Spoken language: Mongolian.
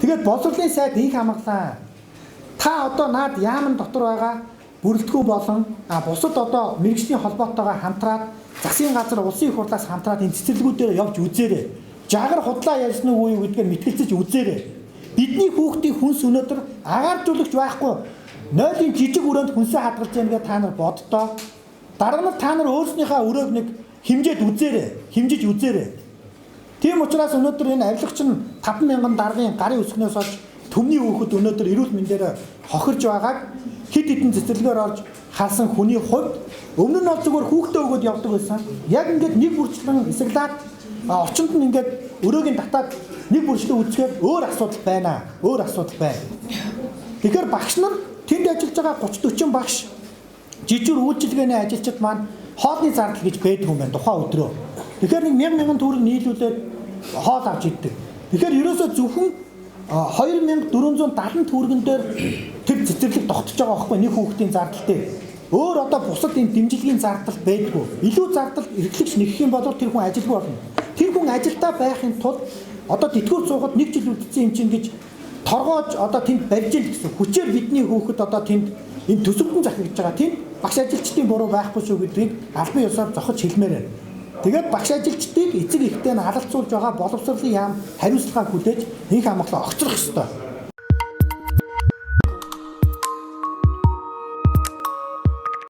Тэгээд боловсролын сайд их хамгаалаа. Та одоо наад яамн дотор байгаа бүрэлдэхүүн болон бусад одоо мэргэжлийн холбоотойгоо хамтраад засгийн газар улсын их хурлаас хамтраад энэ цэцэрлэгүүдээр явж үзээрэй. Жагар худлаа ярьсан уу юу гэдгээр мэтгэлцэж үзээрэй. Бидний хүүхдийн хүнс өнөөдөр агааржуулагч байхгүй. Нойлын жижиг өрөөнд хүнсээ хадгалж яах гэж та нар боддоо. Дараа нь та нар өөрснийхөө өрөөг нэг хэмжиж үзээрэй. Тийм учраас өнөөдөр энэ авилгач нь 50000 даргын гарын үсгнээс олж төмний хүүхэд өнөөдөр эрүүл мэндээр хохирж байгааг хэд хэдэн цэцэрлэгээр орж харсан хүний хувьд өмнө нь бол зүгээр хүүхдээ өгөөд явдаг байсан. Яг ингээд нэг бүрчлэн эсэглээд орчинд нь ингээд өрөөгийн татаад нэг бүрчлэн үзэхээр өөр асуудал байна. Тэгэхээр багш нар тэнд ажиллаж байгаа 30-40 багш жижиг үйлчилгээний ажилчид маань хоолны зардал гэж байдаг юм байна тухайн өдрөө. Тэгэхээр нэг 1000 төгрөг нийлүүлээд хоол авч иддэг. Тэгэхээр ерөөсөө зөвхөн 2470 төгрөгөн дээр тэр цэцэрлэг тогтож байгаа байхгүй нэг хүүхдийн зардал дээр. Өөр одоо бусад энэ дэмжлэгийн зардал байдгүй. Илүү зардал эрхлэгч нэгэх юм бол тэр хүн ажилгүй болно. Тэр хүн ажилдаа байхын тулд одоо тэтгэвэр суугаад 1 жил үлдсэн юм чинь гэж торгоож одоо тэнд барьж ил гэсэн. Хүчээр бидний хүүхэд одоо тэнд энэ төсөвтөн захирч байгаа. Тэнд багш ажилчдын буруу байхгүй шүү гэдгийг албан ёсоор зохиж хэлмээр байна. Тэгээд багш ажилчдыг эцэг эхтэй нь халалцуулж байгаа боловсролын яам хариуцлага хүлээж их хамгаалаа огцрох ёстой.